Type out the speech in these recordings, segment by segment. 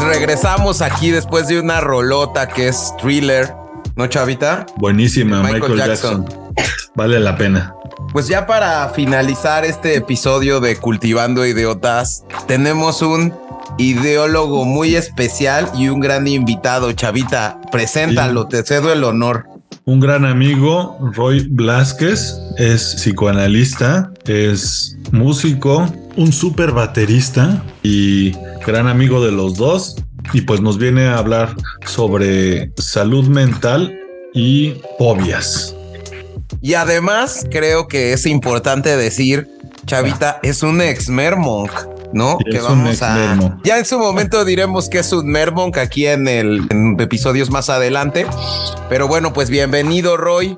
Regresamos aquí después de una rolota que es Thriller, ¿no, Chavita? Buenísima, Michael Jackson. Vale la pena. Pues ya para finalizar este episodio de Cultivando Idiotas, tenemos un ideólogo muy especial y un gran invitado. Chavita, preséntalo, sí. Te cedo el honor. Un gran amigo, Roy Blázquez, es psicoanalista, es músico, un súper baterista y gran amigo de los dos. Y pues nos viene a hablar sobre salud mental y fobias. Y además creo que es importante decir, Chavita, es un ex-mermonk, ¿no? Sí, que vamos a... Ya en su momento diremos que es un mermonk aquí en episodios más adelante. Pero bueno, pues bienvenido, Roy.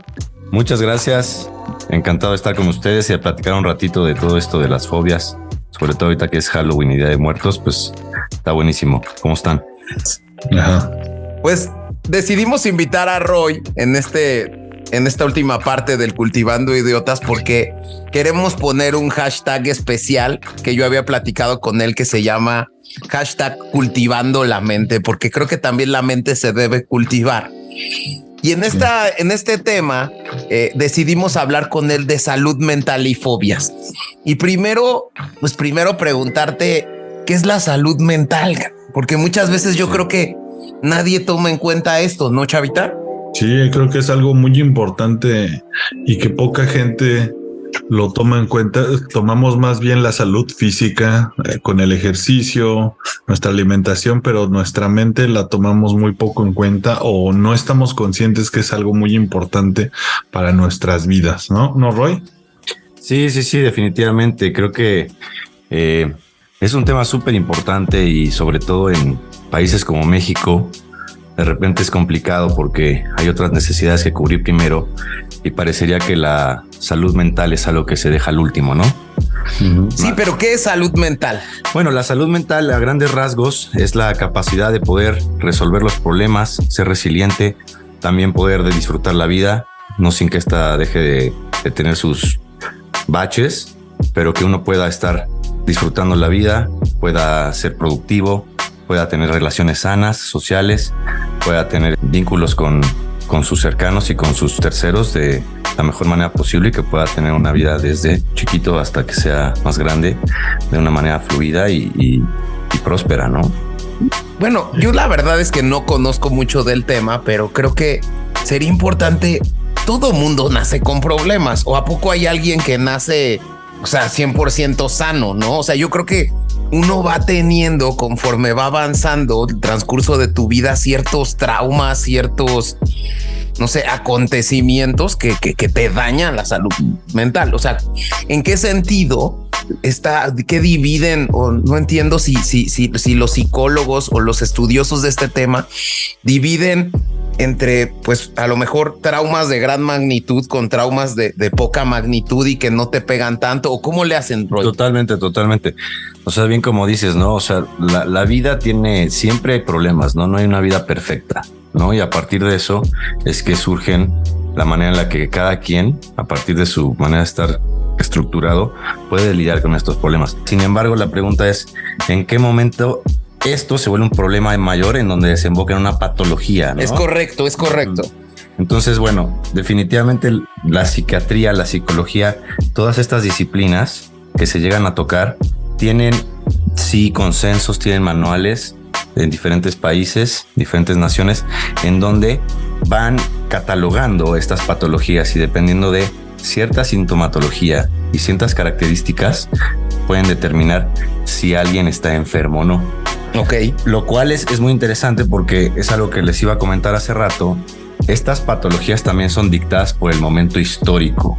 Muchas gracias. Encantado de estar con ustedes y de platicar un ratito de todo esto de las fobias. Sobre todo ahorita que es Halloween y Día de Muertos, pues está buenísimo. ¿Cómo están? Ajá. Pues decidimos invitar a Roy en esta última parte del Cultivando Idiotas porque queremos poner un hashtag especial que yo había platicado con él que se llama hashtag Cultivando la Mente, porque creo que también la mente se debe cultivar. Y en este tema decidimos hablar con él de salud mental y fobias. Y primero preguntarte qué es la salud mental, porque muchas veces yo creo que nadie toma en cuenta esto, ¿no, Chavita? Sí, creo que es algo muy importante y que poca gente lo toma en cuenta. Tomamos más bien la salud física con el ejercicio, nuestra alimentación, pero nuestra mente la tomamos muy poco en cuenta o no estamos conscientes que es algo muy importante para nuestras vidas, ¿no? ¿No, Roy? Sí, definitivamente. Creo que es un tema súper importante y sobre todo en países como México, de repente es complicado porque hay otras necesidades que cubrir primero y parecería que la salud mental es algo que se deja al último, ¿no? Sí, pero ¿qué es salud mental? Bueno, la salud mental a grandes rasgos es la capacidad de poder resolver los problemas, ser resiliente, también poder de disfrutar la vida, no sin que esta deje de tener sus baches, pero que uno pueda estar disfrutando la vida, pueda ser productivo, pueda tener relaciones sanas, sociales, pueda tener vínculos con sus cercanos y con sus terceros de la mejor manera posible y que pueda tener una vida desde chiquito hasta que sea más grande de una manera fluida y próspera, ¿no? Bueno, yo la verdad es que no conozco mucho del tema, pero creo que sería importante. Todo mundo nace con problemas, o a poco hay alguien que nace, o sea, 100% sano, ¿no? O sea, yo creo que uno va teniendo conforme va avanzando el transcurso de tu vida ciertos traumas, ciertos, no sé, acontecimientos que te dañan la salud mental. O sea, ¿en qué sentido está, qué dividen? O no entiendo si los psicólogos o los estudiosos de este tema dividen entre, pues, a lo mejor traumas de gran magnitud con traumas de poca magnitud y que no te pegan tanto, o cómo le hacen, Roy? Totalmente. O sea, bien como dices, ¿no? O sea, la vida tiene, siempre hay problemas, ¿no? No hay una vida perfecta, ¿no? Y a partir de eso es que surgen la manera en la que cada quien, a partir de su manera de estar estructurado, puede lidiar con estos problemas. Sin embargo, la pregunta es, ¿en qué momento esto se vuelve un problema mayor en donde desemboca en una patología, ¿no? Es correcto. Entonces, bueno, definitivamente la psiquiatría, la psicología, todas estas disciplinas que se llegan a tocar tienen, sí, consensos, tienen manuales en diferentes países, diferentes naciones, en donde van catalogando estas patologías y dependiendo de cierta sintomatología y ciertas características pueden determinar si alguien está enfermo o no. Ok. Lo cual es muy interesante porque es algo que les iba a comentar hace rato. Estas patologías también son dictadas por el momento histórico.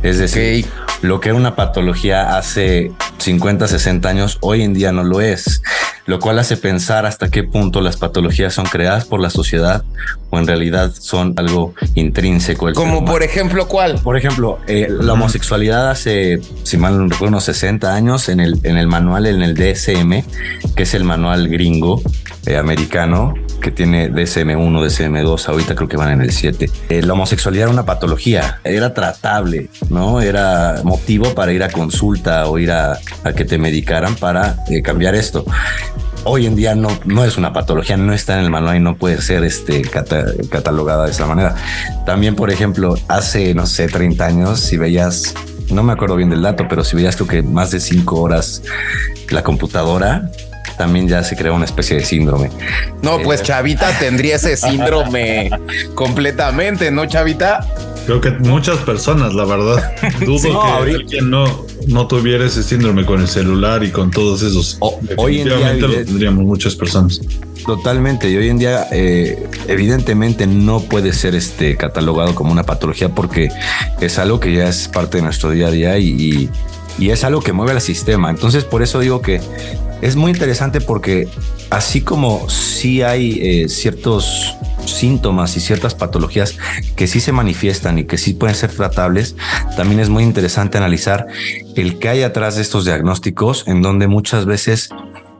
Es decir, lo que era una patología hace 50, 60 años, hoy en día no lo es. lo cual hace pensar hasta qué punto las patologías son creadas por la sociedad o en realidad son algo intrínseco del ser Como humano. por ejemplo, ¿cuál? Por ejemplo, la homosexualidad hace, si mal no recuerdo, unos 60 años en el manual, en el DSM, que es el manual gringo americano, que tiene DSM-1, DSM-2, ahorita creo que van en el 7. La homosexualidad era una patología, era tratable, ¿no? Era motivo para ir a consulta o ir a que te medicaran para cambiar esto. Hoy en día no es una patología, no está en el manual y no puede ser catalogada de esa manera. También, por ejemplo, hace, no sé, 30 años, si veías, no me acuerdo bien del dato, pero si veías creo que más de 5 horas la computadora, también ya se creó una especie de síndrome. No, pues Chavita tendría ese síndrome completamente, ¿no, Chavita? Creo que muchas personas, la verdad. Dudo Sí, que alguien no tuviera ese síndrome con el celular y con todos esos. Hoy en día Definitivamente lo tendríamos muchas personas. Totalmente. Y hoy en día, evidentemente, no puede ser catalogado como una patología porque es algo que ya es parte de nuestro día a día y es algo que mueve al sistema. Entonces, por eso digo que es muy interesante porque así como sí hay ciertos síntomas y ciertas patologías que sí se manifiestan y que sí pueden ser tratables, también es muy interesante analizar el que hay atrás de estos diagnósticos, en donde muchas veces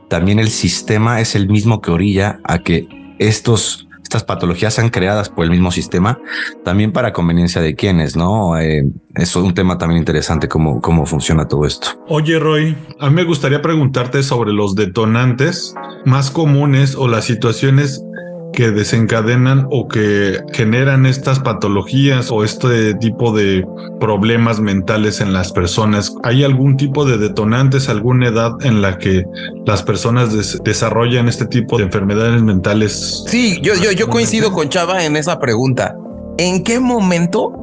también el sistema es el mismo que orilla a que estas patologías sean creadas por el mismo sistema, también para conveniencia de quienes, ¿no? Es un tema también interesante cómo funciona todo esto. Oye, Roy, a mí me gustaría preguntarte sobre los detonantes más comunes o las situaciones que desencadenan o que generan estas patologías o este tipo de problemas mentales en las personas. ¿Hay algún tipo de detonantes, alguna edad en la que las personas desarrollan este tipo de enfermedades mentales? Sí, yo coincido con Chava en esa pregunta. ¿En qué momento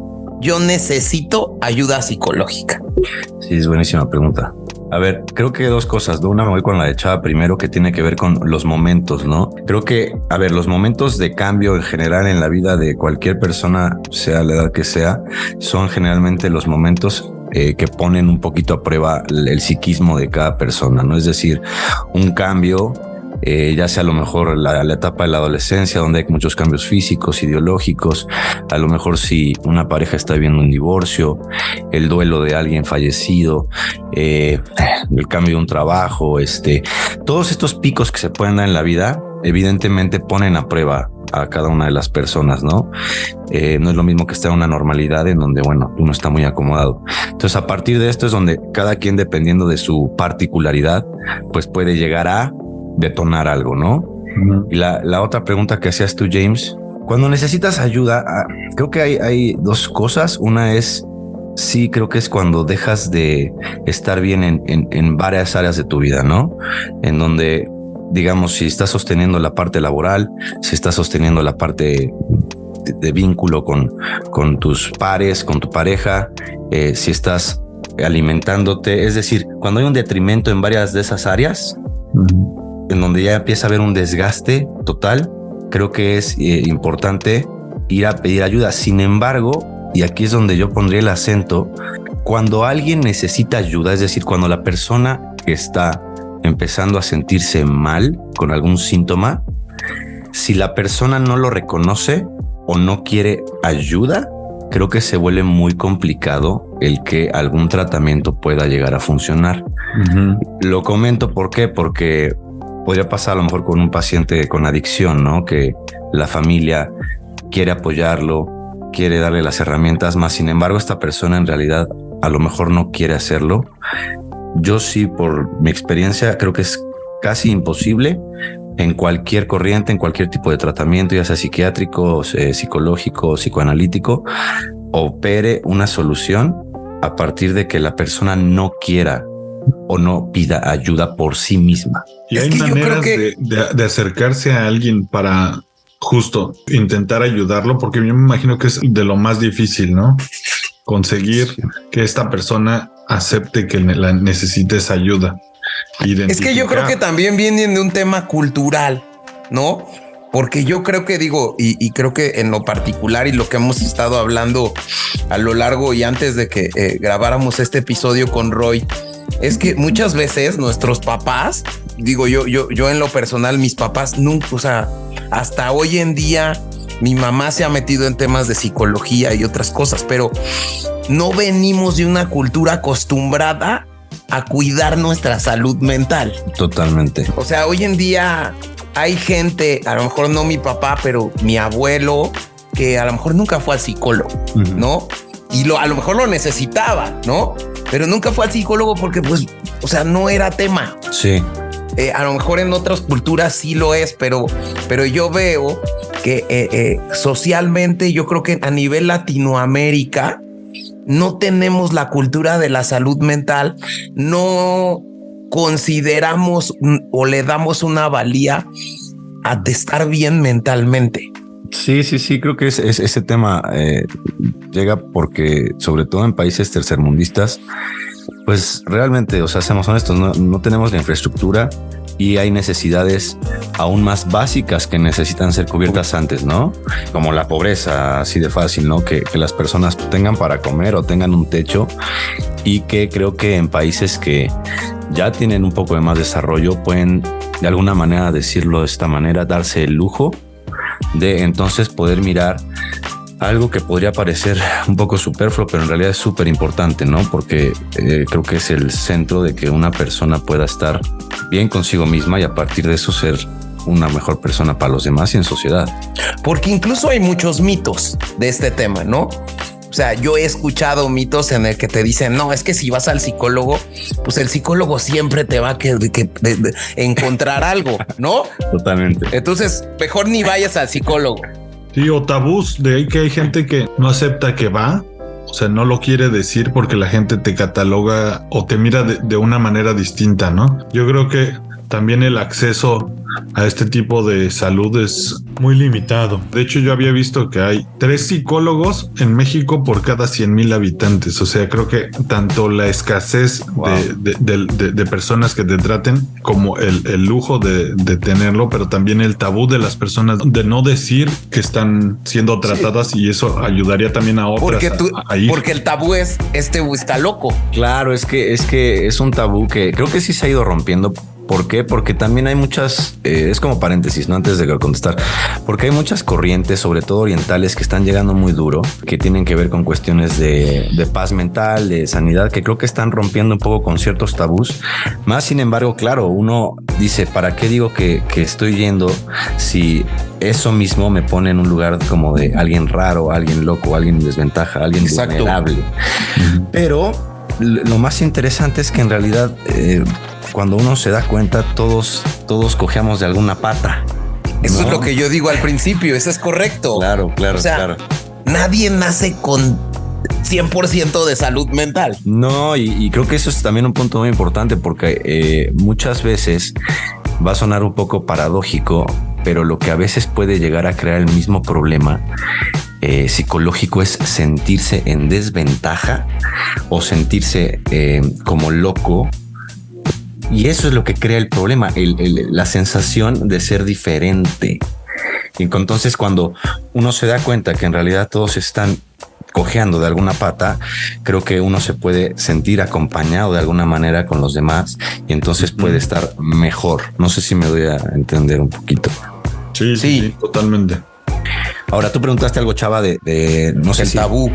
yo necesito ayuda psicológica? Sí, es buenísima pregunta. A ver, creo que dos cosas, ¿no? Una me voy con la de Chava primero, que tiene que ver con los momentos, ¿no? Creo que, a ver, los momentos de cambio en general en la vida de cualquier persona, sea la edad que sea, son generalmente los momentos que ponen un poquito a prueba el psiquismo de cada persona, ¿no? Es decir, un cambio, ya sea a lo mejor la etapa de la adolescencia, donde hay muchos cambios físicos, ideológicos, a lo mejor si una pareja está viviendo un divorcio, el duelo de alguien fallecido, el cambio de un trabajo, todos estos picos que se pueden dar en la vida, evidentemente ponen a prueba a cada una de las personas, ¿no? No es lo mismo que estar en una normalidad en donde, bueno, uno está muy acomodado. Entonces, a partir de esto es donde cada quien, dependiendo de su particularidad, pues puede llegar a detonar algo, ¿no? Uh-huh. Y la otra pregunta que hacías tú, James, cuando necesitas ayuda, creo que hay dos cosas. Una es, sí, creo que es cuando dejas de estar bien en varias áreas de tu vida, ¿no? En donde, digamos, si estás sosteniendo la parte laboral, si estás sosteniendo la parte de vínculo con tus pares, con tu pareja, si estás alimentándote, es decir, cuando hay un detrimento en varias de esas áreas, uh-huh, en donde ya empieza a haber un desgaste total, creo que es importante ir a pedir ayuda. Sin embargo, y aquí es donde yo pondría el acento, cuando alguien necesita ayuda, es decir, cuando la persona que está empezando a sentirse mal con algún síntoma, si la persona no lo reconoce o no quiere ayuda, creo que se vuelve muy complicado el que algún tratamiento pueda llegar a funcionar. Uh-huh. Lo comento, ¿por qué? Porque podría pasar a lo mejor con un paciente con adicción, ¿no? Que la familia quiere apoyarlo, quiere darle las herramientas, más sin embargo esta persona en realidad a lo mejor no quiere hacerlo. Yo sí, por mi experiencia, creo que es casi imposible en cualquier corriente, en cualquier tipo de tratamiento, ya sea psiquiátrico, psicológico, psicoanalítico, opere una solución a partir de que la persona no quiera o no pida ayuda por sí misma. Y hay maneras de acercarse a alguien para justo intentar ayudarlo, porque yo me imagino que es de lo más difícil, ¿no? Conseguir que esta persona acepte que la necesites ayuda. Es que yo creo que también viene de un tema cultural, ¿no? Porque yo creo que y creo que en lo particular y lo que hemos estado hablando a lo largo y antes de que grabáramos este episodio con Roy, es que muchas veces nuestros papás digo, yo en lo personal, mis papás nunca, o sea, hasta hoy en día, mi mamá se ha metido en temas de psicología y otras cosas, pero no venimos de una cultura acostumbrada a cuidar nuestra salud mental. Totalmente. O sea, hoy en día hay gente, a lo mejor no mi papá, pero mi abuelo, que a lo mejor nunca fue al psicólogo, ¿no? Y a lo mejor lo necesitaba, ¿no? Pero nunca fue al psicólogo porque, pues, o sea, no era tema. Sí. A lo mejor en otras culturas sí lo es, pero yo veo que socialmente yo creo que a nivel Latinoamérica no tenemos la cultura de la salud mental, no consideramos o le damos una valía a estar bien mentalmente. Sí, creo que ese tema llega porque, sobre todo en países tercermundistas, pues realmente, o sea, seamos honestos, no tenemos la infraestructura y hay necesidades aún más básicas que necesitan ser cubiertas antes, ¿no? Como la pobreza, así de fácil, ¿no? Que las personas tengan para comer o tengan un techo, y que creo que en países que ya tienen un poco de más desarrollo pueden, de alguna manera, decirlo de esta manera, darse el lujo de entonces poder mirar algo que podría parecer un poco superfluo, pero en realidad es súper importante, ¿no? Porque creo que es el centro de que una persona pueda estar bien consigo misma y a partir de eso ser una mejor persona para los demás y en sociedad. Porque incluso hay muchos mitos de este tema, ¿no? O sea, yo he escuchado mitos en el que te dicen, no, es que si vas al psicólogo, pues el psicólogo siempre te va a encontrar algo, ¿no? Totalmente. Entonces, mejor ni vayas al psicólogo. Sí, o tabús de ahí que hay gente que no acepta que va, o sea, no lo quiere decir porque la gente te cataloga o te mira de una manera distinta, ¿no? Yo creo que también el acceso a este tipo de salud es muy limitado. De hecho, yo había visto que hay 3 psicólogos en México por cada 100,000 habitantes. O sea, creo que tanto la escasez de personas que te traten como el lujo de tenerlo, pero también el tabú de las personas de no decir que están siendo tratadas, y eso ayudaría también a otras a ir. Porque el tabú es está loco. Claro, es que es un tabú que creo que sí se ha ido rompiendo. ¿Por qué? Porque también hay muchas, es como paréntesis, ¿no? Antes de contestar, porque hay muchas corrientes, sobre todo orientales, que están llegando muy duro, que tienen que ver con cuestiones de paz mental, de sanidad, que creo que están rompiendo un poco con ciertos tabús. Más sin embargo, claro, uno dice, ¿para qué digo que estoy yendo si eso mismo me pone en un lugar como de alguien raro, alguien loco, alguien en desventaja, alguien vulnerable? Pero lo más interesante es que en realidad cuando uno se da cuenta, todos cojeamos de alguna pata. Eso es lo que yo digo al principio, eso es correcto. Claro. O sea, nadie nace con 100% de salud mental. No, y creo que eso es también un punto muy importante, porque muchas veces va a sonar un poco paradójico, pero lo que a veces puede llegar a crear el mismo problema psicológico es sentirse en desventaja o sentirse como loco. Y eso es lo que crea el problema, la sensación de ser diferente. Y entonces, cuando uno se da cuenta que en realidad todos están cojeando de alguna pata, creo que uno se puede sentir acompañado de alguna manera con los demás y entonces puede estar mejor. No sé si me doy a entender un poquito. Sí, totalmente. Ahora, tú preguntaste algo, Chava, de no sé el si tabú.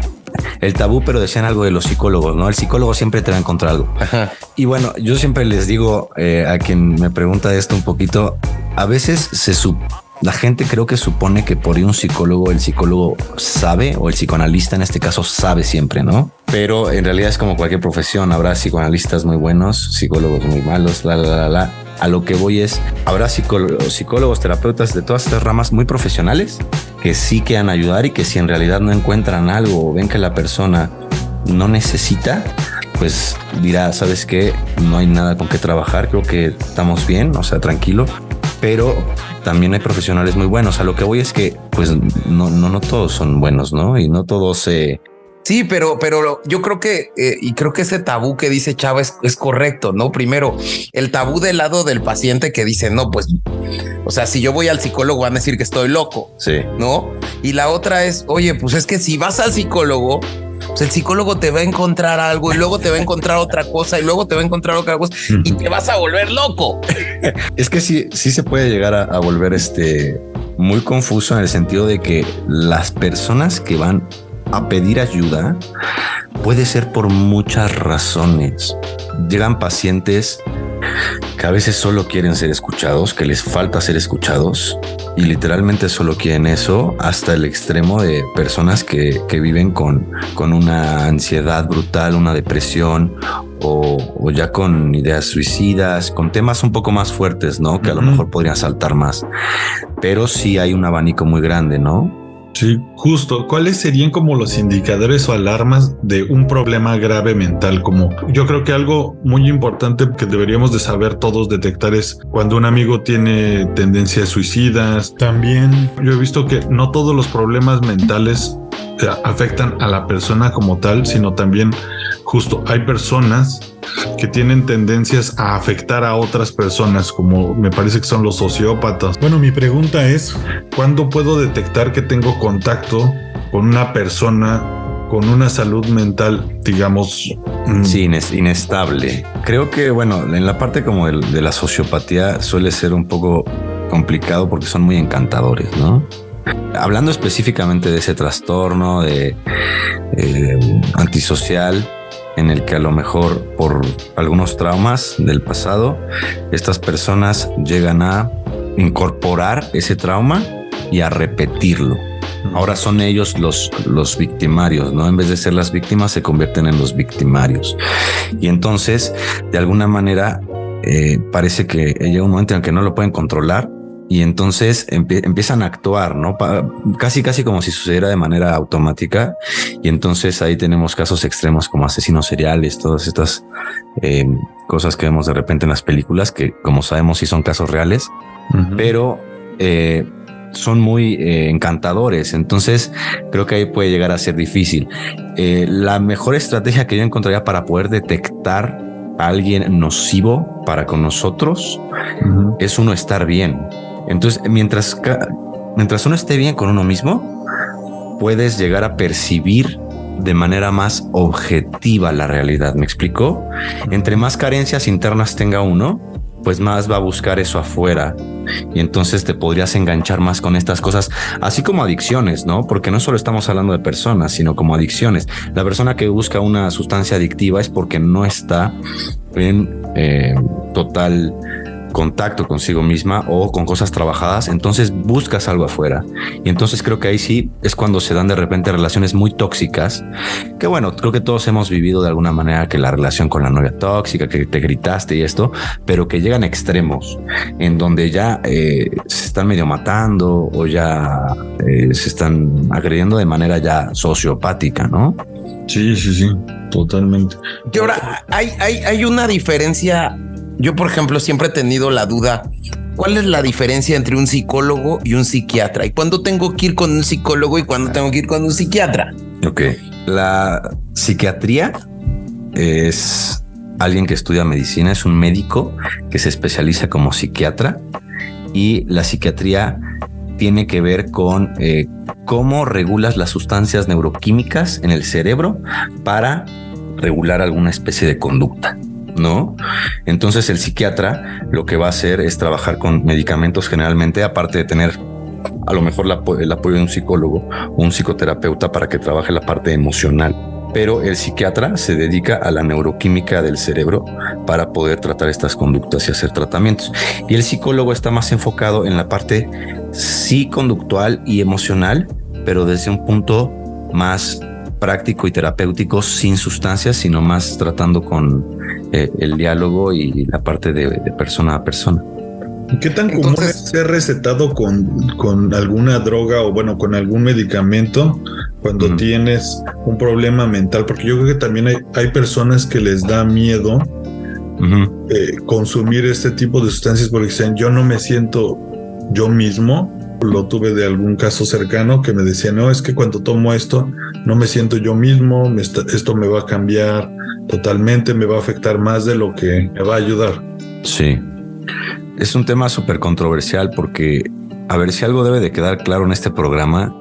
El tabú, pero decían algo de los psicólogos, ¿no? El psicólogo siempre te va a encontrar algo. Ajá. Y bueno, yo siempre les digo a quien me pregunta esto un poquito, a veces la gente creo que supone que por ir un psicólogo, el psicólogo sabe, o el psicoanalista en este caso sabe siempre, ¿no? Pero en realidad es como cualquier profesión, habrá psicoanalistas muy buenos, psicólogos muy malos, A lo que voy es, habrá psicólogos, terapeutas de todas estas ramas muy profesionales que sí quieran ayudar y que si en realidad no encuentran algo o ven que la persona no necesita, pues dirá, ¿sabes qué? No hay nada con qué trabajar, creo que estamos bien, o sea, tranquilo. Pero también hay profesionales muy buenos. A lo que voy es que pues no todos son buenos, ¿no? Y no todos Sí, pero yo creo que y creo que ese tabú que dice Chava es correcto, ¿no? Primero, el tabú del lado del paciente que dice, no, pues, o sea, si yo voy al psicólogo van a decir que estoy loco, sí, ¿no? Y la otra es, oye, pues es que si vas al psicólogo, pues el psicólogo te va a encontrar algo y luego te va a encontrar otra cosa y luego te va a encontrar otra cosa y te vas a volver loco. Es que sí se puede llegar a volver muy confuso en el sentido de que las personas que van a pedir ayuda puede ser por muchas razones. Llegan pacientes que a veces solo quieren ser escuchados, que les falta ser escuchados y literalmente solo quieren eso, hasta el extremo de personas que viven con una ansiedad brutal, una depresión o ya con ideas suicidas, con temas un poco más fuertes, ¿no? Que a lo mejor podrían saltar más, pero sí hay un abanico muy grande, ¿no? Sí, justo. ¿Cuáles serían como los indicadores o alarmas de un problema grave mental? Como yo creo que algo muy importante que deberíamos de saber todos detectar es cuando un amigo tiene tendencias suicidas. También yo he visto que no todos los problemas mentales afectan a la persona como tal, sino también justo hay personas que tienen tendencias a afectar a otras personas, como me parece que son los sociópatas. Bueno, mi pregunta es, ¿cuándo puedo detectar que tengo contacto con una persona con una salud mental, digamos, sí, inestable? Creo que, bueno, en la parte como de la sociopatía suele ser un poco complicado porque son muy encantadores, ¿no? Hablando específicamente de ese trastorno de antisocial, en el que a lo mejor por algunos traumas del pasado, estas personas llegan a incorporar ese trauma y a repetirlo. Ahora son ellos los victimarios, ¿no? En vez de ser las víctimas, se convierten en los victimarios. Y entonces, de alguna manera, parece que llega un momento en que no lo pueden controlar. Y entonces empiezan a actuar, ¿no? Casi como si sucediera de manera automática. Y entonces ahí tenemos casos extremos como asesinos seriales, todas estas cosas que vemos de repente en las películas, que como sabemos sí son casos reales, pero son muy encantadores. Entonces creo que ahí puede llegar a ser difícil. La mejor estrategia que yo encontraría para poder detectar a alguien nocivo para con nosotros es uno estar bien. Entonces, mientras uno esté bien con uno mismo, puedes llegar a percibir de manera más objetiva la realidad. ¿Me explico? Entre más carencias internas tenga uno, pues más va a buscar eso afuera. Y entonces te podrías enganchar más con estas cosas, así como adicciones, ¿no? Porque no solo estamos hablando de personas, sino como adicciones. La persona que busca una sustancia adictiva es porque no está en total contacto consigo misma o con cosas trabajadas, entonces buscas algo afuera. Y entonces creo que ahí sí es cuando se dan de repente relaciones muy tóxicas, que bueno, creo que todos hemos vivido de alguna manera que la relación con la novia tóxica, que te gritaste y esto, pero que llegan a extremos en donde ya se están medio matando o ya se están agrediendo de manera ya sociopática, ¿no? Sí, totalmente. Y ahora hay una diferencia. Yo, por ejemplo, siempre he tenido la duda, ¿cuál es la diferencia entre un psicólogo y un psiquiatra? ¿Y cuándo tengo que ir con un psicólogo y cuándo tengo que ir con un psiquiatra? Ok. La psiquiatría es alguien que estudia medicina, es un médico que se especializa como psiquiatra, y la psiquiatría tiene que ver con cómo regulas las sustancias neuroquímicas en el cerebro para regular alguna especie de conducta, ¿no? Entonces el psiquiatra lo que va a hacer es trabajar con medicamentos generalmente, aparte de tener a lo mejor el apoyo de un psicólogo o un psicoterapeuta para que trabaje la parte emocional. Pero el psiquiatra se dedica a la neuroquímica del cerebro para poder tratar estas conductas y hacer tratamientos. Y el psicólogo está más enfocado en la parte psiconductual y emocional, pero desde un punto más práctico y terapéutico, sin sustancias, sino más tratando con el diálogo y la parte de persona a persona. ¿Qué tan común es ser recetado con alguna droga o bueno, con algún medicamento cuando tienes un problema mental? Porque yo creo que también hay personas que les da miedo consumir este tipo de sustancias porque dicen, yo no me siento yo mismo. Lo tuve de algún caso cercano que me decía, no, es que cuando tomo esto no me siento yo mismo, esto me va a cambiar totalmente, me va a afectar más de lo que me va a ayudar. Sí, es un tema súper controversial porque, a ver, si algo debe de quedar claro en este programa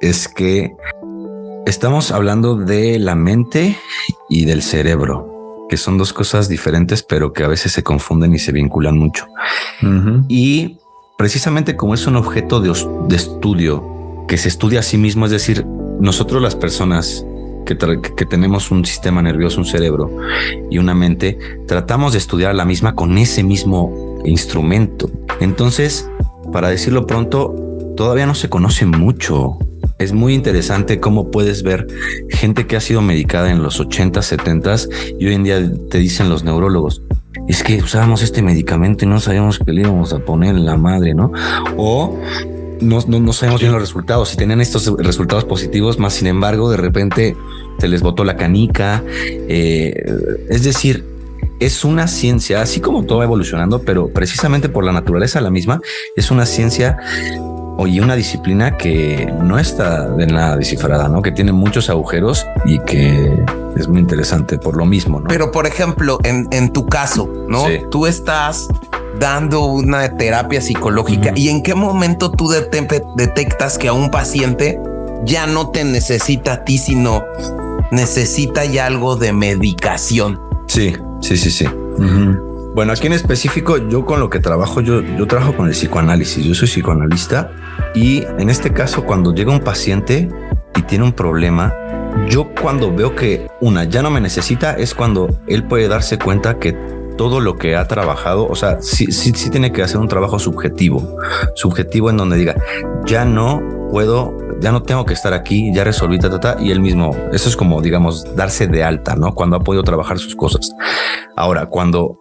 es que Estamos hablando de la mente y del cerebro, que son dos cosas diferentes, pero que a veces se confunden y se vinculan mucho. Y precisamente como es un objeto de estudio, que se estudia a sí mismo, es decir, nosotros las personas que tenemos un sistema nervioso, un cerebro y una mente, tratamos de estudiar la misma con ese mismo instrumento. Entonces, para decirlo pronto, todavía no se conoce mucho. Es muy interesante cómo puedes ver gente que ha sido medicada en los 80, 70 y hoy en día te dicen los neurólogos, es que usábamos este medicamento y no sabíamos que le íbamos a poner en la madre, ¿no? O no sabemos bien los resultados. Si tenían estos resultados positivos, más sin embargo, de repente se les botó la canica. Es decir, es una ciencia, así como todo va evolucionando, pero precisamente por la naturaleza la misma, es una ciencia y una disciplina que no está de nada descifrada, ¿no? Que tiene muchos agujeros y que es muy interesante por lo mismo, ¿no? Pero, por ejemplo, en tu caso, ¿no? Sí. Tú estás dando una terapia psicológica y ¿en qué momento tú detectas que a un paciente ya no te necesita a ti, sino necesita ya algo de medicación? Sí. Bueno, aquí en específico, yo con lo que trabajo, yo trabajo con el psicoanálisis. Yo soy psicoanalista y en este caso, cuando llega un paciente y tiene un problema, yo cuando veo que ya no me necesita, es cuando él puede darse cuenta que todo lo que ha trabajado, o sea, sí tiene que hacer un trabajo subjetivo en donde diga, ya no tengo que estar aquí, ya resolví, y él mismo, eso es como, digamos, darse de alta, ¿no? Cuando ha podido trabajar sus cosas. Ahora, cuando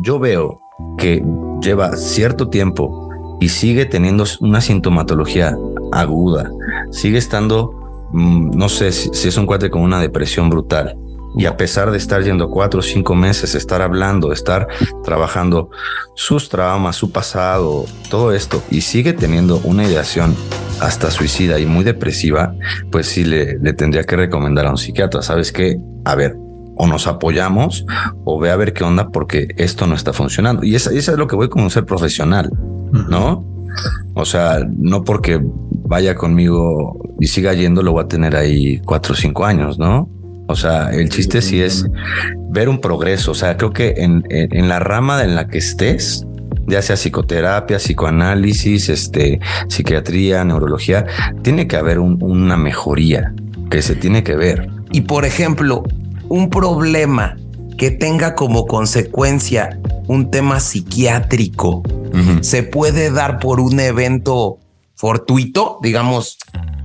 yo veo que lleva cierto tiempo y sigue teniendo una sintomatología aguda, sigue estando, no sé si es un cuate con una depresión brutal, y a pesar de estar yendo 4 o 5 meses, estar hablando, estar trabajando sus traumas, su pasado, todo esto, y sigue teniendo una ideación hasta suicida y muy depresiva, pues sí le tendría que recomendar a un psiquiatra. ¿Sabes qué? A ver, o nos apoyamos o ve a ver qué onda, porque esto no está funcionando. Y eso es lo que voy como un ser profesional, ¿no? O sea, no porque vaya conmigo y siga yendo, lo voy a tener ahí 4 o 5 años, ¿no? O sea, el chiste sí es ver un progreso. O sea, creo que en la rama en la que estés, ya sea psicoterapia, psicoanálisis, psiquiatría, neurología, tiene que haber una mejoría que se tiene que ver. Y por ejemplo, un problema que tenga como consecuencia un tema psiquiátrico, ¿se puede dar por un evento fortuito? Digamos,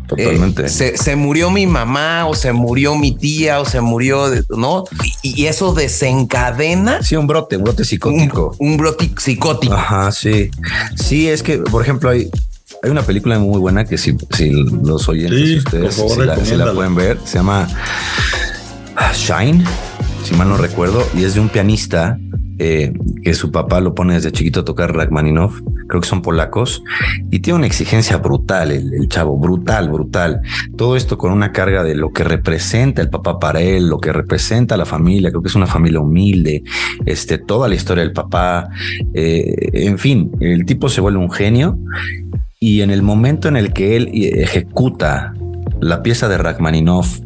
totalmente. Se murió mi mamá o se murió mi tía o se murió, ¿no? Y eso desencadena. Sí, un brote psicótico. Un brote psicótico. Ajá, sí. Sí, es que, por ejemplo, hay una película muy buena que si los oyentes ustedes si la pueden ver, se llama Shine, si mal no recuerdo, y es de un pianista que su papá lo pone desde chiquito a tocar Rachmaninoff, creo que son polacos, y tiene una exigencia brutal, el chavo, brutal. Todo esto con una carga de lo que representa el papá para él, lo que representa la familia, creo que es una familia humilde, toda la historia del papá, en fin, el tipo se vuelve un genio, y en el momento en el que él ejecuta la pieza de Rachmaninoff,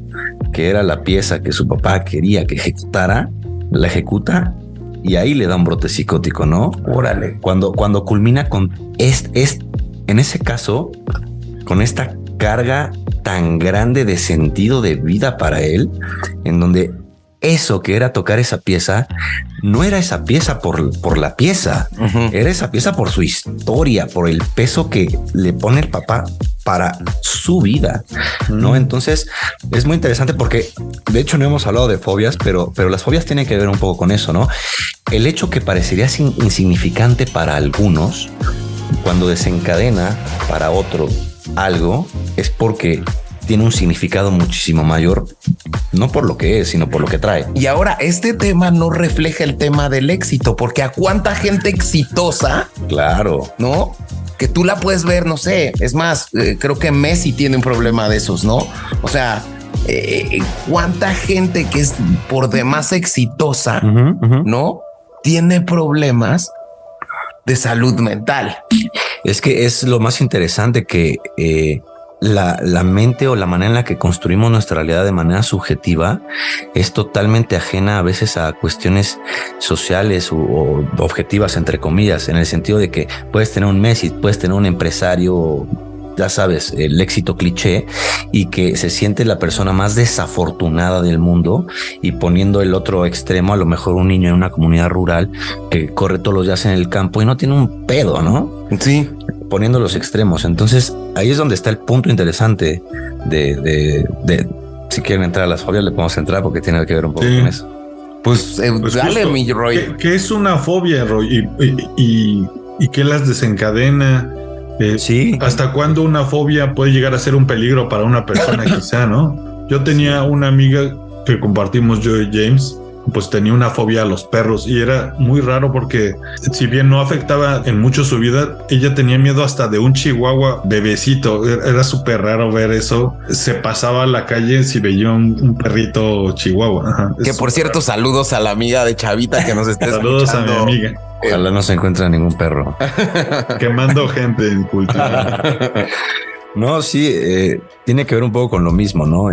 que era la pieza que su papá quería que ejecutara, la ejecuta y ahí le da un brote psicótico, ¿no? Órale. Cuando culmina con en ese caso, con esta carga tan grande de sentido de vida para él, en donde eso que era tocar esa pieza, no era esa pieza por la pieza, era esa pieza por su historia, por el peso que le pone el papá para su vida, ¿no? Entonces es muy interesante porque de hecho no hemos hablado de fobias, pero las fobias tienen que ver un poco con eso, ¿no? El hecho que parecería insignificante para algunos, cuando desencadena para otro algo, es porque tiene un significado muchísimo mayor, no por lo que es, sino por lo que trae. Y ahora este tema no refleja el tema del éxito, porque a cuánta gente exitosa, claro, ¿no? Que tú la puedes ver, no sé, es más, creo que Messi tiene un problema de esos, ¿no? O sea, cuánta gente que es por demás exitosa, ¿no? Tiene problemas de salud mental. Es que es lo más interesante que la mente o la manera en la que construimos nuestra realidad de manera subjetiva es totalmente ajena a veces a cuestiones sociales o objetivas, entre comillas, en el sentido de que puedes tener un Messi, puedes tener un empresario, ya sabes, el éxito cliché, y que se siente la persona más desafortunada del mundo, y poniendo el otro extremo, a lo mejor un niño en una comunidad rural que corre todos los días en el campo y no tiene un pedo, ¿no? Sí. Poniendo los extremos. Entonces ahí es donde está el punto interesante de si quieren entrar a las fobias, le podemos entrar porque tiene que ver un poco con eso. Pues dale, justo, mi Roy. ¿Qué es una fobia, Roy? ¿Y qué las desencadena? Sí. ¿Hasta cuándo una fobia puede llegar a ser un peligro para una persona quizá, no? Yo tenía una amiga que compartimos, yo y James, pues tenía una fobia a los perros y era muy raro porque si bien no afectaba en mucho su vida, ella tenía miedo hasta de un chihuahua bebecito. Era súper raro ver eso. Se pasaba a la calle si veía un perrito chihuahua. Ajá, que por cierto, raro. Saludos a la amiga de Chavita que nos esté saludos escuchando. A mi amiga. Ojalá no se encuentre ningún perro. Quemando gente en cultura. No, sí, tiene que ver un poco con lo mismo, ¿no?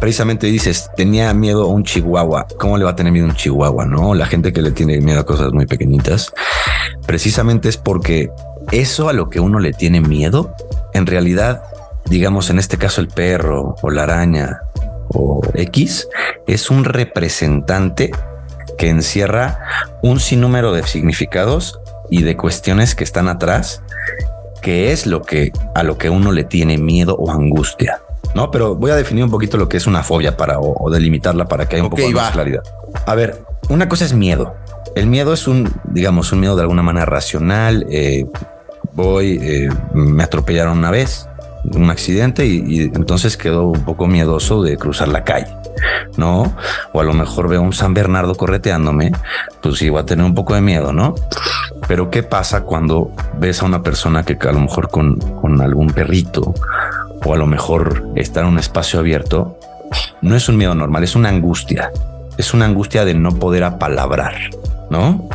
Precisamente dices, tenía miedo a un chihuahua. ¿Cómo le va a tener miedo a un chihuahua, no? La gente que le tiene miedo a cosas muy pequeñitas, precisamente es porque eso a lo que uno le tiene miedo, en realidad, digamos, en este caso el perro o la araña o X, es un representante que encierra un sinnúmero de significados y de cuestiones que están atrás, que es a lo que uno le tiene miedo o angustia, ¿no? Pero voy a definir un poquito lo que es una fobia o delimitarla para que haya un poco más claridad. A ver, una cosa es miedo. El miedo es un miedo de alguna manera racional. Me atropellaron una vez, un accidente, y entonces quedo un poco miedoso de cruzar la calle, ¿no? O a lo mejor veo un San Bernardo correteándome, pues sí, voy a tener un poco de miedo, ¿no? Pero ¿qué pasa cuando ves a una persona que a lo mejor con algún perrito, o a lo mejor está en un espacio abierto? No es un miedo normal, es una angustia. Es una angustia de no poder apalabrar, ¿no?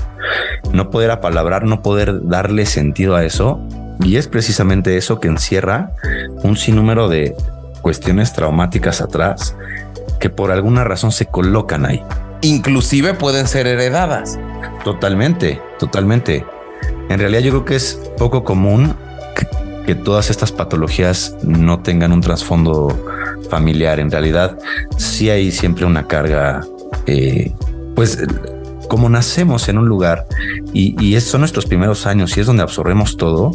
No poder apalabrar, no poder darle sentido a eso. Y es precisamente eso que encierra un sinnúmero de cuestiones traumáticas atrás que por alguna razón se colocan ahí. Inclusive pueden ser heredadas. Totalmente, totalmente. En realidad yo creo que es poco común que todas estas patologías no tengan un trasfondo familiar. En realidad sí hay siempre una carga, pues como nacemos en un lugar y son nuestros primeros años y es donde absorbemos todo.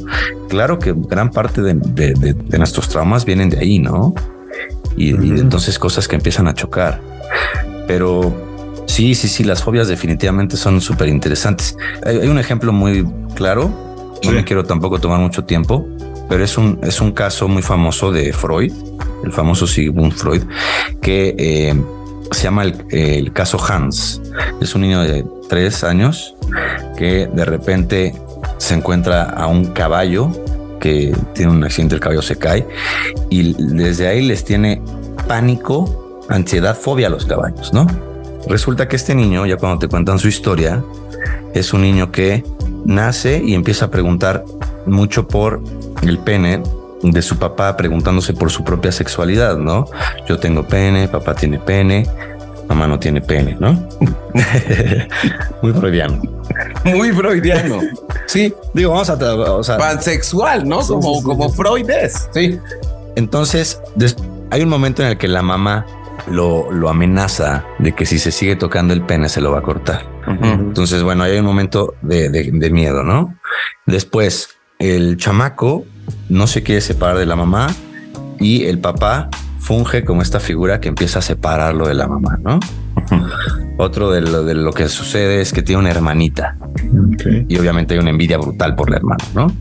Claro que gran parte de nuestros traumas vienen de ahí, ¿no? Y entonces cosas que empiezan a chocar. Pero sí, las fobias definitivamente son súper interesantes. Hay un ejemplo muy claro, no me quiero tampoco tomar mucho tiempo, pero es un caso muy famoso de Freud, el famoso Sigmund Freud, que se llama el caso Hans. Es un niño de 3 años que de repente se encuentra a un caballo que tiene un accidente, el caballo se cae y desde ahí les tiene pánico, ansiedad, fobia a los caballos, ¿no? Resulta que este niño, ya cuando te cuentan su historia, es un niño que nace y empieza a preguntar mucho por el pene de su papá, preguntándose por su propia sexualidad, ¿no? Yo tengo pene, papá tiene pene, mamá no tiene pene, ¿no? Muy freudiano. Muy freudiano. Sí. Digo, vamos a pansexual, ¿no? Como Freud es. Sí. Entonces, hay un momento en el que la mamá lo amenaza de que si se sigue tocando el pene se lo va a cortar. Entonces, bueno, hay un momento de miedo, ¿no? Después, el chamaco no se quiere separar de la mamá y el papá funge como esta figura que empieza a separarlo de la mamá, ¿no? Otro de lo que sucede es que tiene una hermanita y obviamente hay una envidia brutal por la hermana, ¿no?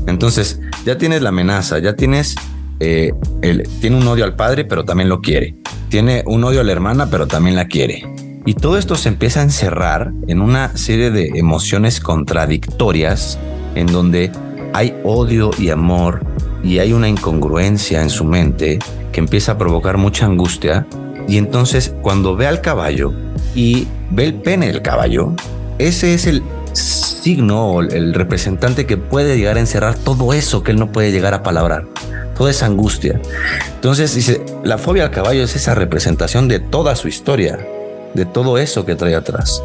Entonces ya tienes la amenaza, ya tienes tiene un odio al padre, pero también lo quiere. Tiene un odio a la hermana, pero también la quiere. Y todo esto se empieza a encerrar en una serie de emociones contradictorias en donde hay odio y amor y hay una incongruencia en su mente que empieza a provocar mucha angustia. Y entonces cuando ve al caballo y ve el pene del caballo, ese es el signo o el representante que puede llegar a encerrar todo eso que él no puede llegar a palabrar. toda esa angustia. Entonces dice, la fobia al caballo es esa representación de toda su historia, de todo eso que trae atrás.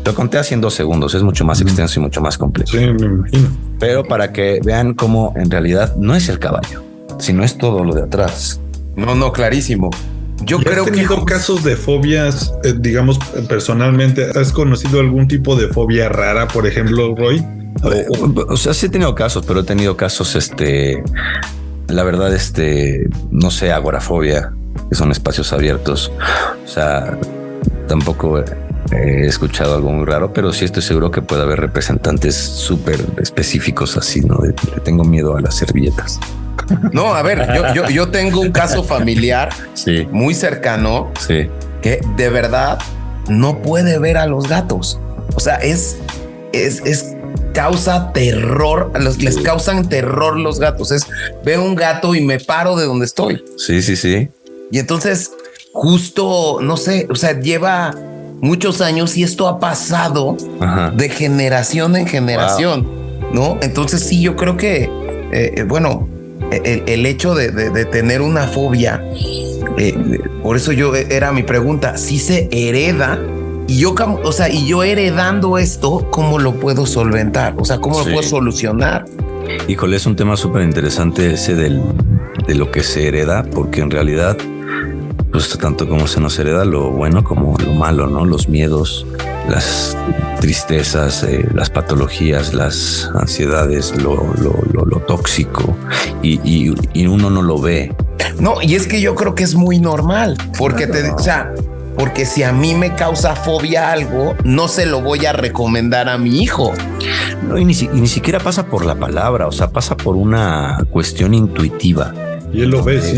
Lo conté así en 2 segundos, es mucho más extenso y mucho más complejo. Sí, me imagino. Pero para que vean cómo en realidad no es el caballo, sino es todo lo de atrás. No, clarísimo. Yo creo ¿Has tenido casos de fobias, digamos, personalmente? ¿Has conocido algún tipo de fobia rara, por ejemplo, Roy? O sea, sí he tenido casos, pero he tenido casos, la verdad, no sé, agorafobia, que son espacios abiertos. O sea, tampoco he escuchado algo muy raro, pero sí estoy seguro que puede haber representantes súper específicos así, ¿no? De tengo miedo a las servilletas. No, a ver, yo tengo un caso familiar Sí, muy cercano sí. que de verdad no puede ver a los gatos. O sea, es causa terror, les causan terror los gatos. Veo un gato y me paro de donde estoy. Sí, sí, sí. Y entonces justo, no sé, o sea, lleva muchos años y esto ha pasado Ajá. de generación en generación, ¿no? Entonces sí, yo creo que, bueno, el hecho de tener una fobia, por eso era mi pregunta, si se hereda. Y yo heredando esto, ¿cómo lo puedo solventar? O sea, ¿cómo lo puedo solucionar? Híjole, es un tema súper interesante ese de lo que se hereda, porque en realidad, pues tanto como se nos hereda lo bueno como lo malo, ¿no? Los miedos, las tristezas, las patologías, las ansiedades, lo tóxico, y uno no lo ve. No, y es que yo creo que es muy normal, porque porque si a mí me causa fobia algo, no se lo voy a recomendar a mi hijo. No, y ni siquiera pasa por la palabra, o sea, pasa por una cuestión intuitiva. Y él lo ve, sí.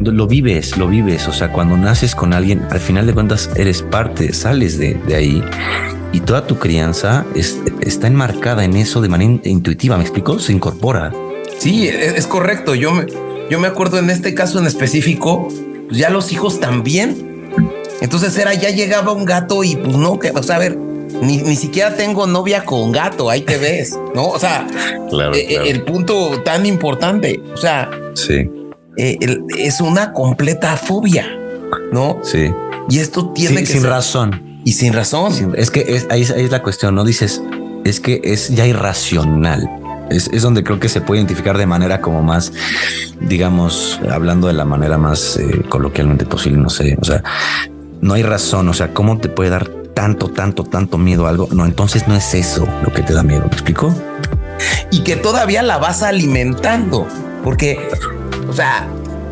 Lo vives. O sea, cuando naces con alguien, al final de cuentas eres parte, sales de ahí y toda tu crianza está enmarcada en eso de manera intuitiva. ¿Me explico? Se incorpora. Sí, es correcto. Yo me acuerdo en este caso en específico, pues ya los hijos también. Entonces ya llegaba un gato y pues no, que, o sea, a ver, ni siquiera tengo novia con gato, ahí te ves, ¿no? O sea, claro. El punto tan importante, o sea, sí. Es una completa fobia, ¿no? Sí. Y esto tiene que sin ser razón. Y sin razón. Es que ahí es la cuestión, ¿no? Dices, es que es ya irracional. Es donde creo que se puede identificar de manera como más, digamos, hablando de la manera más coloquialmente posible, no sé, o sea, no hay razón, o sea, ¿cómo te puede dar tanto miedo a algo? No, entonces no es eso lo que te da miedo, ¿me explico? Y que todavía la vas alimentando, porque, o sea,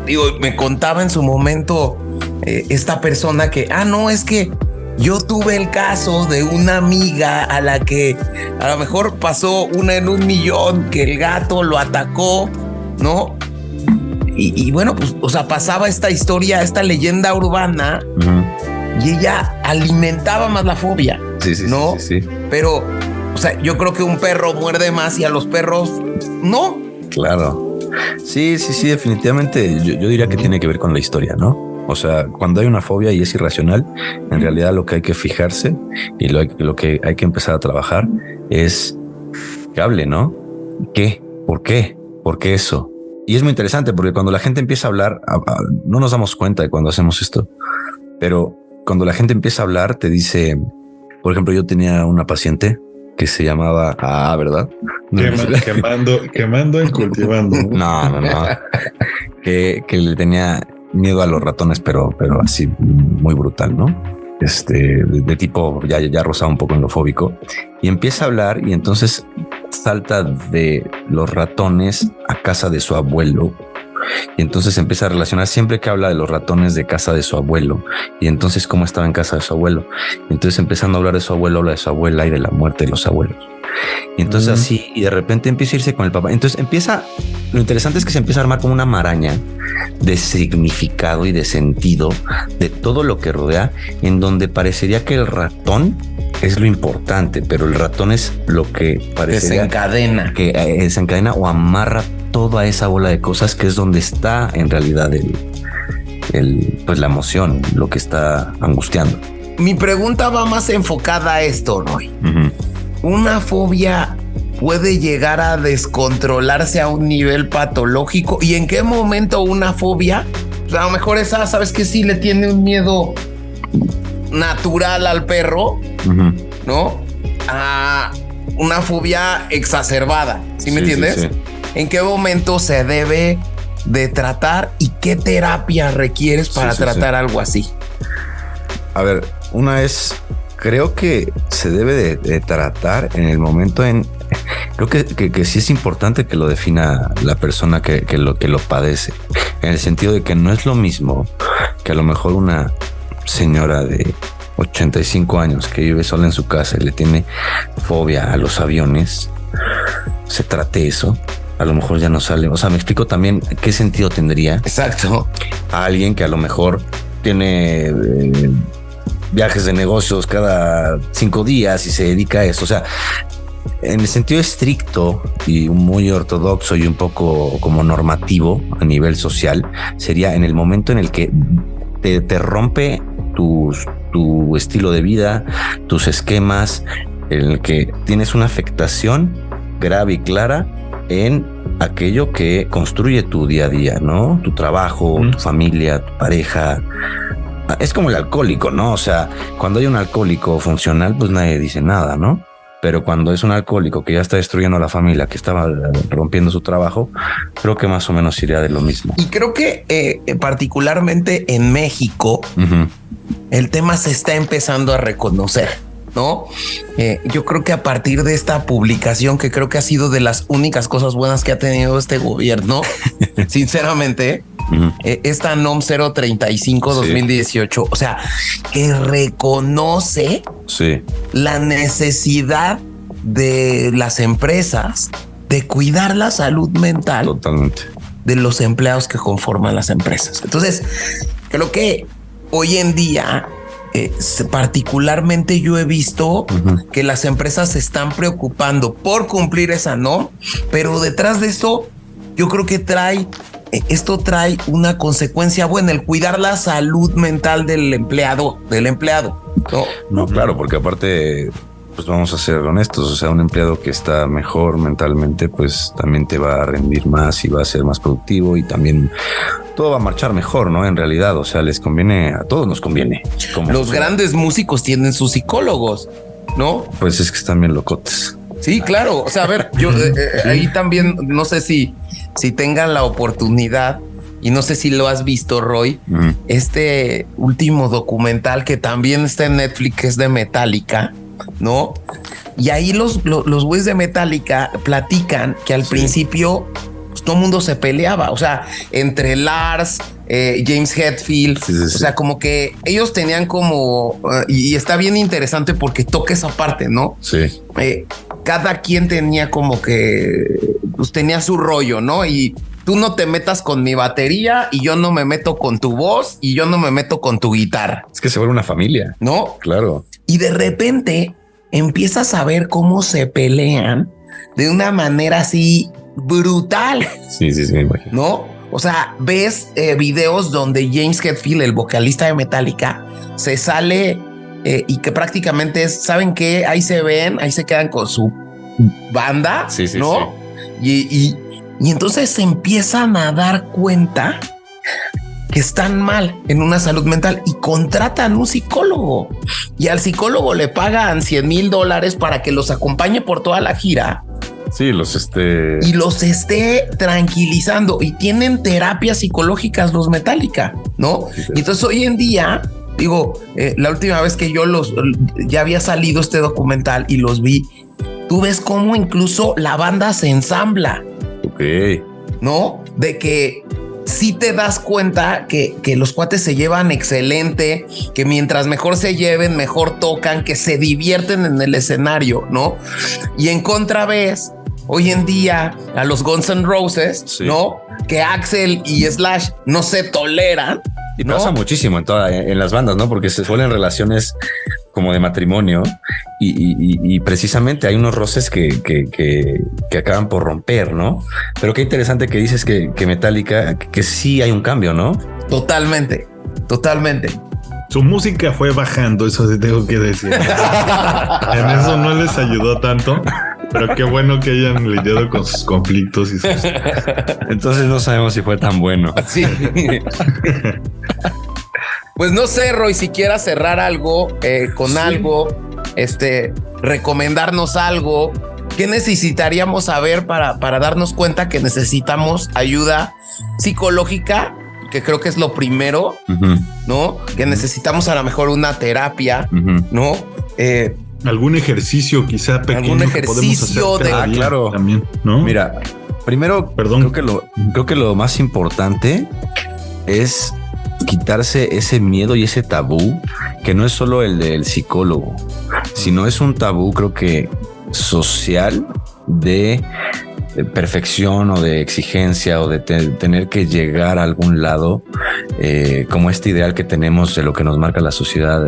digo, me contaba en su momento esta persona que, no, es que yo tuve el caso de una amiga a la que a lo mejor pasó 1 en 1,000,000 que el gato lo atacó, ¿no? Y bueno, pues, o sea, pasaba esta historia, esta leyenda urbana, y ella alimentaba más la fobia, ¿no? Sí. Pero, o sea, yo creo que un perro muerde más y a los perros no. Claro. Sí, definitivamente yo diría que tiene que ver con la historia, ¿no? O sea, cuando hay una fobia y es irracional, en realidad lo que hay que fijarse y lo que hay que empezar a trabajar es que hable, ¿no? ¿Qué? ¿Por qué? ¿Por qué eso? Y es muy interesante porque cuando la gente empieza a hablar, no nos damos cuenta de cuando hacemos esto, pero cuando la gente empieza a hablar, te dice, por ejemplo, yo tenía una paciente que se llamaba, ¿verdad? Quemando y cultivando. No. que le tenía miedo a los ratones, pero así muy brutal, ¿no? De tipo ya rozaba un poco en lo fóbico, y empieza a hablar y entonces salta de los ratones a casa de su abuelo, y entonces empieza a relacionar siempre que habla de los ratones de casa de su abuelo, y entonces cómo estaba en casa de su abuelo, y entonces empezando a hablar de su abuelo, habla de su abuela y de la muerte de los abuelos, y entonces así, y de repente empieza a irse con el papá. Entonces lo interesante es que se empieza a armar como una maraña de significado y de sentido de todo lo que rodea, en donde parecería que el ratón es lo importante, pero el ratón es lo que parecería que desencadena o amarra toda esa bola de cosas, que es donde está en realidad pues la emoción, lo que está angustiando. Mi pregunta va más enfocada a esto, Roy. Una fobia puede llegar a descontrolarse a un nivel patológico y en qué momento una fobia, pues a lo mejor esa, sabes que sí le tiene un miedo natural al perro, ¿no? A una fobia exacerbada, ¿sí me entiendes? Sí. ¿En qué momento se debe de tratar y qué terapia requieres para tratar algo así? A ver, una es, creo que se debe de tratar en el momento creo que sí es importante que lo defina la persona que lo padece, en el sentido de que no es lo mismo que a lo mejor una señora de 85 años que vive sola en su casa y le tiene fobia a los aviones, se trate eso. A lo mejor ya no sale. O sea, me explico también qué sentido tendría. Exacto. A alguien que a lo mejor tiene viajes de negocios cada 5 días y se dedica a eso. O sea, en el sentido estricto y muy ortodoxo y un poco como normativo a nivel social, sería en el momento en el que te rompe tu estilo de vida, tus esquemas, en el que tienes una afectación grave y clara en aquello que construye tu día a día, ¿no? Tu trabajo, tu familia, tu pareja. Es como el alcohólico, ¿no? O sea, cuando hay un alcohólico funcional, pues nadie dice nada, ¿no? Pero cuando es un alcohólico que ya está destruyendo a la familia, que estaba rompiendo su trabajo, creo que más o menos iría de lo mismo. Y creo que particularmente en México, el tema se está empezando a reconocer, ¿no? Yo creo que a partir de esta publicación, que creo que ha sido de las únicas cosas buenas que ha tenido este gobierno, sinceramente, esta NOM 035 2018, o sea, que reconoce la necesidad de las empresas de cuidar la salud mental de los empleados que conforman las empresas. Entonces, creo que hoy en día, particularmente yo he visto que las empresas se están preocupando por cumplir esa norma, pero detrás de eso yo creo que esto trae una consecuencia buena, el cuidar la salud mental del empleado. No, claro, porque aparte, pues vamos a ser honestos, o sea, un empleado que está mejor mentalmente, pues también te va a rendir más y va a ser más productivo y también todo va a marchar mejor, ¿no? En realidad, o sea, les conviene, a todos nos conviene. Los grandes músicos tienen sus psicólogos, ¿no? Pues es que están bien locotes. Sí, claro. O sea, a ver, yo ahí también no sé si tengan la oportunidad y no sé si lo has visto, Roy, este último documental que también está en Netflix, que es de Metallica, ¿no? Y ahí los güeyes de Metallica platican que al principio pues, todo el mundo se peleaba, o sea, entre Lars, James Hetfield, o sea, como que ellos tenían como y está bien interesante porque toca esa parte, ¿no? Sí. Cada quien tenía como que pues tenía su rollo, ¿no? Y tú no te metas con mi batería y yo no me meto con tu voz y yo no me meto con tu guitarra. Es que se vuelve una familia, ¿no? Claro. Y de repente empiezas a ver cómo se pelean de una manera así brutal. Sí, me imagino. ¿No? O sea, ves videos donde James Hetfield, el vocalista de Metallica, se sale y que prácticamente es, ¿saben qué? Ahí se ven, ahí se quedan con su banda, ¿no? Sí. Y entonces se empiezan a dar cuenta que están mal en una salud mental y contratan un psicólogo y al psicólogo le pagan $100,000 para que los acompañe por toda la gira. Sí, y los esté tranquilizando y tienen terapias psicológicas los Metallica, ¿no? Sí. Y entonces hoy en día, digo, la última vez que yo ya había salido este documental y los vi, tú ves cómo incluso la banda se ensambla. Ok. ¿No? De que sí te das cuenta que los cuates se llevan excelente, que mientras mejor se lleven, mejor tocan, que se divierten en el escenario, ¿no? Y en contra ves hoy en día a los Guns N' Roses, ¿no? Que Axl y Slash no se toleran. Y pasa muchísimo en las bandas, ¿no? Porque se suelen relaciones como de matrimonio y precisamente hay unos roces que acaban por romper, ¿no? Pero qué interesante que dices que Metallica, que sí hay un cambio, ¿no? Totalmente. Su música fue bajando, eso sí tengo que decir. En eso no les ayudó tanto. Pero qué bueno que hayan lidiado con sus conflictos y sus... Entonces no sabemos si fue tan bueno. Sí. Pues no sé, Roy, si quieras cerrar algo con algo, recomendarnos algo. ¿Qué necesitaríamos saber para darnos cuenta que necesitamos ayuda psicológica? Que creo que es lo primero, ¿no? Que necesitamos a lo mejor una terapia, ¿no? Algún ejercicio quizá pequeño. Algún ejercicio que podemos hacer claro. También, ¿no? Mira, primero, Perdón. creo que lo más importante es quitarse ese miedo y ese tabú, que no es solo el del psicólogo, sino es un tabú, creo que social, de perfección o de exigencia o de tener que llegar a algún lado, como este ideal que tenemos de lo que nos marca la sociedad.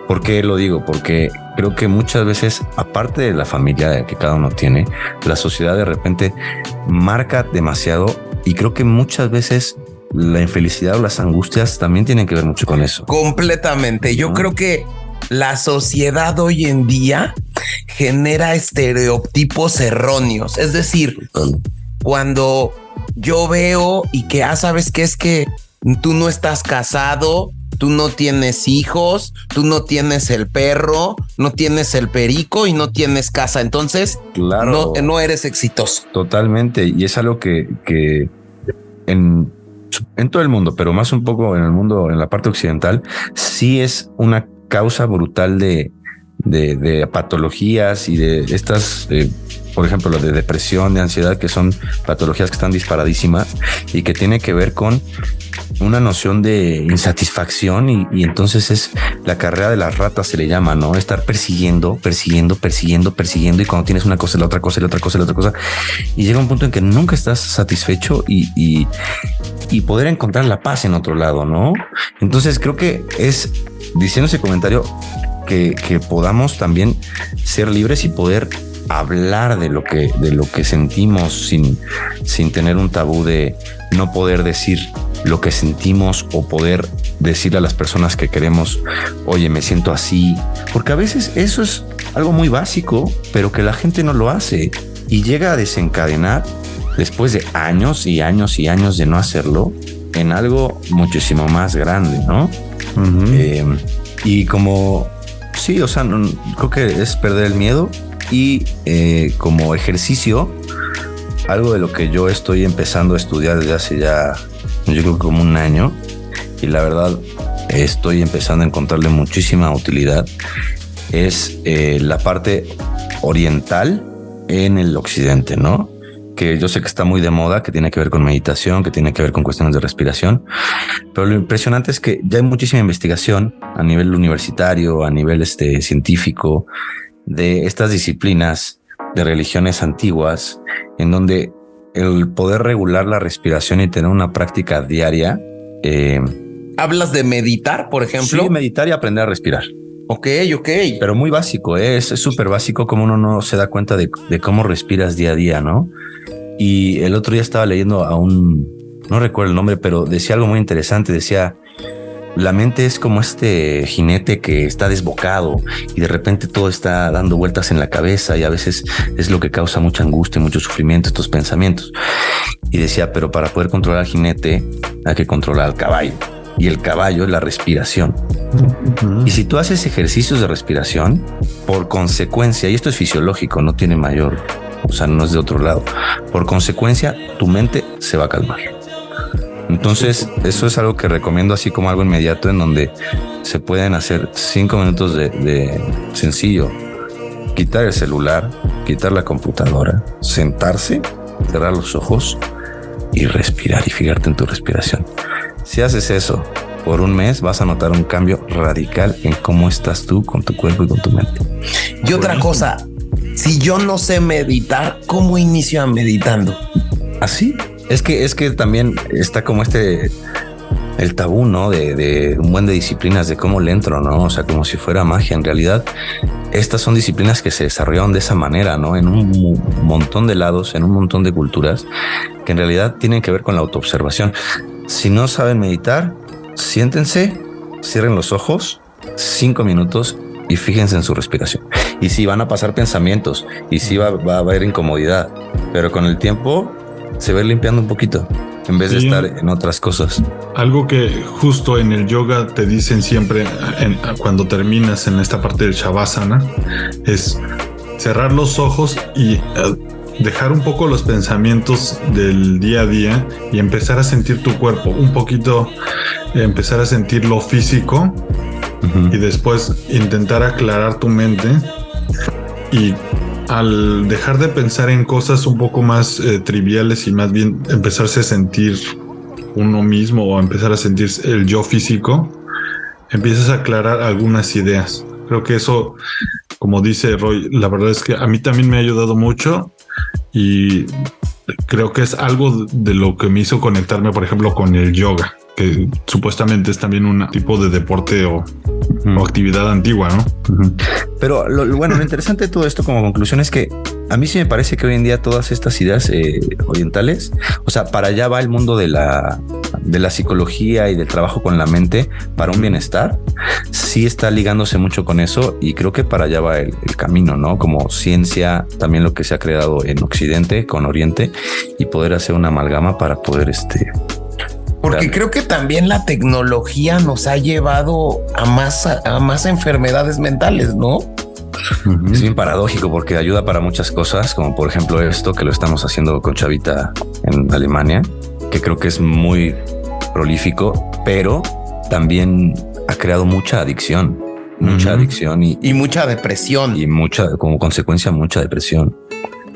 ¿Por qué lo digo? Porque creo que muchas veces, aparte de la familia que cada uno tiene, la sociedad de repente marca demasiado, y creo que muchas veces la infelicidad o las angustias también tienen que ver mucho con eso. Completamente. Yo creo que la sociedad hoy en día genera estereotipos erróneos. Es decir, cuando yo veo y que, sabes qué es que tú no estás casado, tú no tienes hijos, tú no tienes el perro, no tienes el perico y no tienes casa. Entonces, claro, no eres exitoso. Totalmente. Y es algo que en todo el mundo, pero más un poco en el mundo, en la parte occidental, sí es una causa brutal de patologías y de estas, por ejemplo, lo de depresión, de ansiedad, que son patologías que están disparadísimas y que tiene que ver con una noción de insatisfacción y entonces es la carrera de las ratas, se le llama, ¿no? Estar persiguiendo y cuando tienes una cosa, la otra cosa, la otra cosa, la otra cosa, y llega un punto en que nunca estás satisfecho y poder encontrar la paz en otro lado, ¿no? Entonces creo que es, diciendo ese comentario, que podamos también ser libres y poder hablar de lo que sentimos sin tener un tabú de no poder decir lo que sentimos o poder decirle a las personas que queremos, oye, me siento así, porque a veces eso es algo muy básico, pero que la gente no lo hace y llega a desencadenar después de años y años y años de no hacerlo en algo muchísimo más grande, ¿no? Y como sí, o sea, creo que es perder el miedo y como ejercicio, algo de lo que yo estoy empezando a estudiar desde hace ya, yo creo que como un año, y la verdad estoy empezando a encontrarle muchísima utilidad, es la parte oriental en el occidente, ¿no? Que yo sé que está muy de moda, que tiene que ver con meditación, que tiene que ver con cuestiones de respiración, pero lo impresionante es que ya hay muchísima investigación a nivel universitario, a nivel científico, de estas disciplinas de religiones antiguas, en donde el poder regular la respiración y tener una práctica diaria. ¿Hablas de meditar, por ejemplo? Sí, meditar y aprender a respirar. Ok. Pero muy básico, es súper básico, como uno no se da cuenta de cómo respiras día a día, ¿no? Y el otro día estaba leyendo no recuerdo el nombre, pero decía algo muy interesante. Decía, la mente es como este jinete que está desbocado y de repente todo está dando vueltas en la cabeza y a veces es lo que causa mucha angustia y mucho sufrimiento, estos pensamientos. Y decía, pero para poder controlar al jinete hay que controlar al caballo, y el caballo es la respiración. Y si tú haces ejercicios de respiración, por consecuencia, y esto es fisiológico, no tiene mayor, o sea, no es de otro lado, por consecuencia tu mente se va a calmar. Entonces eso es algo que recomiendo, así como algo inmediato, en donde se pueden hacer 5 minutos de sencillo: quitar el celular, quitar la computadora, sentarse, cerrar los ojos y respirar y fijarte en tu respiración. Si haces eso por un mes, vas a notar un cambio radical en cómo estás tú con tu cuerpo y con tu mente. Y otra cosa, si yo no sé meditar, ¿cómo inicio a meditando? Así es que también está como el tabú, ¿no? De un buen de disciplinas, de cómo le entro, ¿no? O sea, como si fuera magia. En realidad, estas son disciplinas que se desarrollaron de esa manera, ¿no? En un montón de lados, en un montón de culturas, que en realidad tienen que ver con la autoobservación. Si no saben meditar, siéntense, cierren los ojos 5 minutos y fíjense en su respiración. Y sí, van a pasar pensamientos y sí va a haber incomodidad, pero con el tiempo se va limpiando un poquito en vez de estar en otras cosas. Algo que justo en el yoga te dicen siempre cuando terminas en esta parte del Shavasana es cerrar los ojos y dejar un poco los pensamientos del día a día y empezar a sentir tu cuerpo, un poquito empezar a sentir lo físico y después intentar aclarar tu mente, y al dejar de pensar en cosas un poco más triviales y más bien empezarse a sentir uno mismo o empezar a sentir el yo físico, empiezas a aclarar algunas ideas. Creo que eso, como dice Roy, la verdad es que a mí también me ha ayudado mucho y creo que es algo de lo que me hizo conectarme, por ejemplo, con el yoga, que supuestamente es también un tipo de deporte o actividad antigua, ¿no? Pero lo interesante de todo esto como conclusión es que a mí sí me parece que hoy en día todas estas ideas orientales, o sea, para allá va el mundo de la psicología y del trabajo con la mente para un bienestar. Sí está ligándose mucho con eso y creo que para allá va el camino, ¿no? Como ciencia, también lo que se ha creado en Occidente con Oriente y poder hacer una amalgama para poder porque creo que también la tecnología nos ha llevado a más enfermedades mentales, ¿no? Es bien paradójico porque ayuda para muchas cosas, como por ejemplo esto que lo estamos haciendo con Chavita en Alemania, que creo que es muy prolífico, pero también ha creado mucha adicción y mucha depresión y como consecuencia mucha depresión,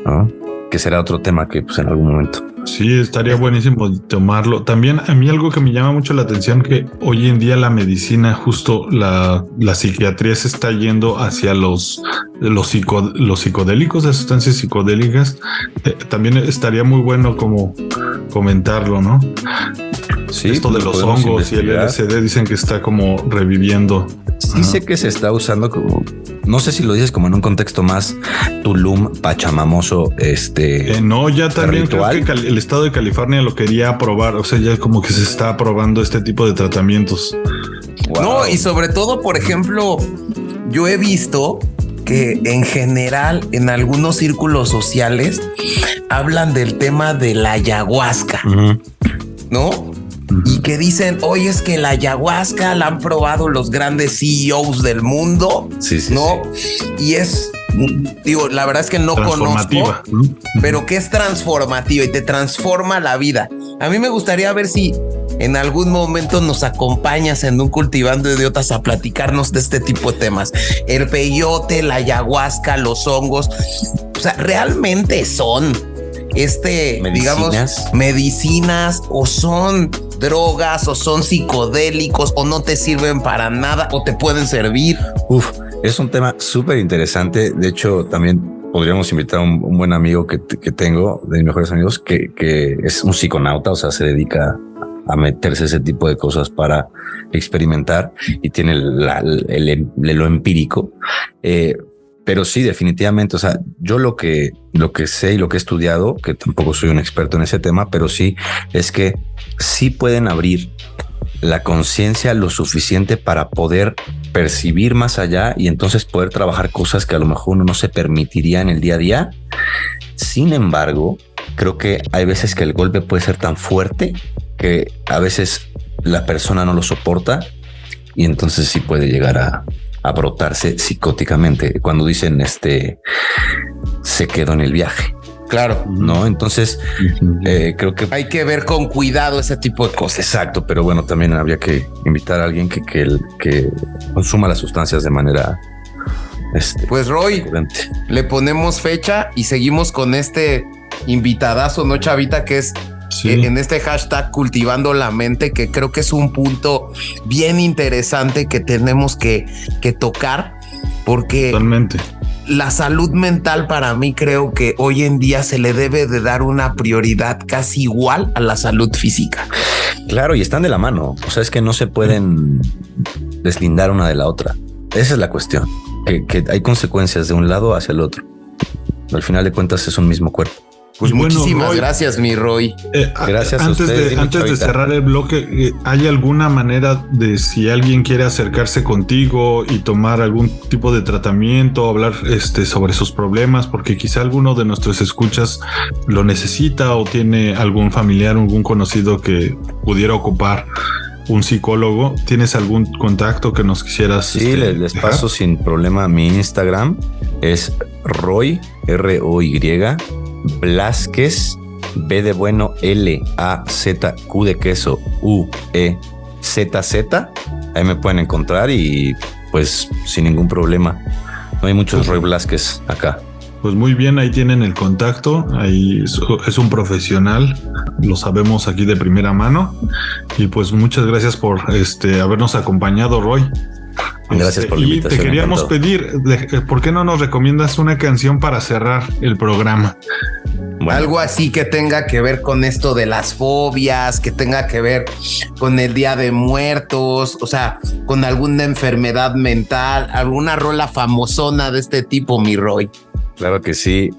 ¿no? Que será otro tema que pues en algún momento. Sí, estaría buenísimo tomarlo. También a mí algo que me llama mucho la atención, que hoy en día la medicina, justo la psiquiatría se está yendo hacia los psicodélicos, las sustancias psicodélicas. También estaría muy bueno como comentarlo, ¿no? Sí, esto de los hongos y el LSD dicen que está como reviviendo. Sí, sé que se está usando como, no sé si lo dices como en un contexto más Tulum, pachamamoso, no, ya también ritual. Creo que el estado de California lo quería aprobar, o sea, ya como que se está aprobando este tipo de tratamientos. Wow. No, y sobre todo, por ejemplo, yo he visto que en general en algunos círculos sociales hablan del tema de la ayahuasca, ¿no? Y que dicen, oye, es que la ayahuasca la han probado los grandes CEOs del mundo, ¿no? Sí. Y es, digo, la verdad es que no conozco, pero que es transformativa y te transforma la vida. A mí me gustaría ver si en algún momento nos acompañas en un Cultivando Idiotas a platicarnos de este tipo de temas. El peyote, la ayahuasca, los hongos, o sea, realmente son medicinas o son drogas o son psicodélicos o no te sirven para nada o te pueden servir. Es un tema súper interesante. De hecho, también podríamos invitar a un buen amigo que tengo, de mis mejores amigos, que es un psiconauta, o sea, se dedica a meterse ese tipo de cosas para experimentar y tiene lo empírico. Pero sí, definitivamente, o sea, yo lo que sé y lo que he estudiado, que tampoco soy un experto en ese tema, pero sí es que sí pueden abrir la conciencia lo suficiente para poder percibir más allá y entonces poder trabajar cosas que a lo mejor uno no se permitiría en el día a día. Sin embargo, creo que hay veces que el golpe puede ser tan fuerte que a veces la persona no lo soporta y entonces sí puede llegar a brotarse psicóticamente. Cuando dicen se quedó en el viaje. Claro. No, entonces creo que hay que ver con cuidado ese tipo de cosas. Exacto, pero bueno, también habría que invitar a alguien que consuma las sustancias de manera pues Roy, prudente. Le ponemos fecha y seguimos con este invitadazo, ¿no, Chavita? Que es en este hashtag Cultivando la Mente, que creo que es un punto bien interesante que tenemos que tocar, porque totalmente la salud mental para mí creo que hoy en día se le debe de dar una prioridad casi igual a la salud física. Claro, y están de la mano. O sea, es que no se pueden deslindar una de la otra. Esa es la cuestión, que hay consecuencias de un lado hacia el otro. Al final de cuentas es un mismo cuerpo. Pues bueno, muchísimas Roy, gracias, mi Roy. Gracias a antes ustedes, antes de cerrar el bloque, ¿hay alguna manera de si alguien quiere acercarse contigo y tomar algún tipo de tratamiento, hablar sobre sus problemas? Porque quizá alguno de nuestros escuchas lo necesita o tiene algún familiar, algún conocido que pudiera ocupar un psicólogo. ¿Tienes algún contacto que nos quisieras? Sí, les paso sin problema. Mi Instagram es Roy, ROY, Blázquez, B de bueno, LAZQ de queso, UEZZ. Ahí me pueden encontrar y pues sin ningún problema. No hay muchos Roy Blázquez acá. Pues muy bien, ahí tienen el contacto. Ahí es un profesional, lo sabemos aquí de primera mano. Y pues muchas gracias por habernos acompañado, Roy. Gracias por la invitación. Y te queríamos pedir, ¿por qué no nos recomiendas una canción para cerrar el programa? Bueno, Algo así que tenga que ver con esto de las fobias, que tenga que ver con el Día de Muertos, o sea, con alguna enfermedad mental, alguna rola famosona de este tipo, mi Roy. claro que sí.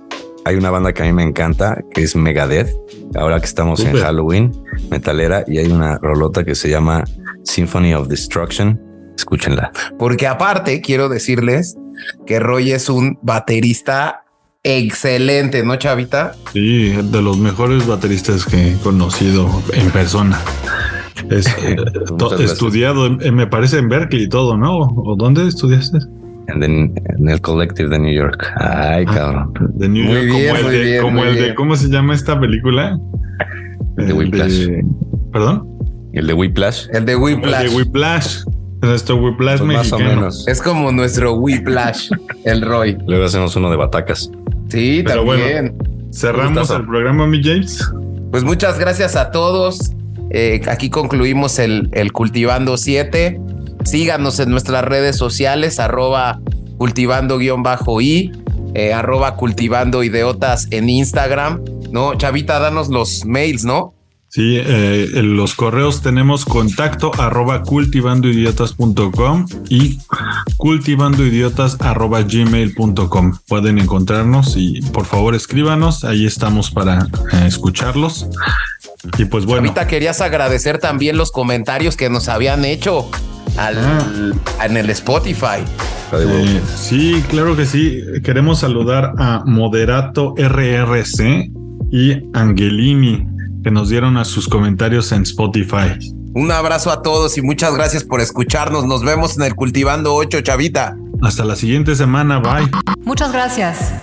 Hay una banda que a mí me encanta, que es Megadeth. Ahora que estamos Súper. en Halloween, metalera, y hay una rolota que se llama Symphony of Destruction. Escúchenla. Porque aparte quiero decirles que Roy es un baterista excelente, ¿no, Chavita? Sí, de los mejores bateristas que he conocido en persona. Es Muchas gracias. estudiado, me parece en Berkeley y todo, ¿no? ¿O dónde estudiaste? En el Collective de New York. Ay, cabrón. De New Muy York, bien, como el muy de, bien, como muy el de, bien. ¿cómo se llama esta película? De Whiplash. ¿Perdón? El de Whiplash. El de Whiplash. El de Whiplash. Nuestro Whiplash Pues más o mexicano. menos. Es como nuestro Whiplash, el Roy. Luego hacemos uno de batacas. Sí, Pero también. Cerramos Gustazo. el programa, mi James. Pues muchas gracias a todos. Aquí concluimos el Cultivando 7. Síganos en nuestras redes sociales, @cultivando_i, @cultivando_idiotas en Instagram. No, Chavita, danos los mails, ¿no? Sí, en los correos tenemos contacto @cultivandoidiotas.com y cultivandoidiotas@gmail.com. Pueden encontrarnos y por favor escríbanos, ahí estamos para escucharlos. Y pues bueno, Ahorita querías agradecer también los comentarios que nos habían hecho en el Spotify. sí, claro que sí. Queremos saludar a Moderato RRC y Angelini, que nos dieron a sus comentarios en Spotify. Un abrazo a todos y muchas gracias por escucharnos. Nos vemos en el Cultivando 8, Chavita. Hasta la siguiente semana. Bye. Muchas gracias.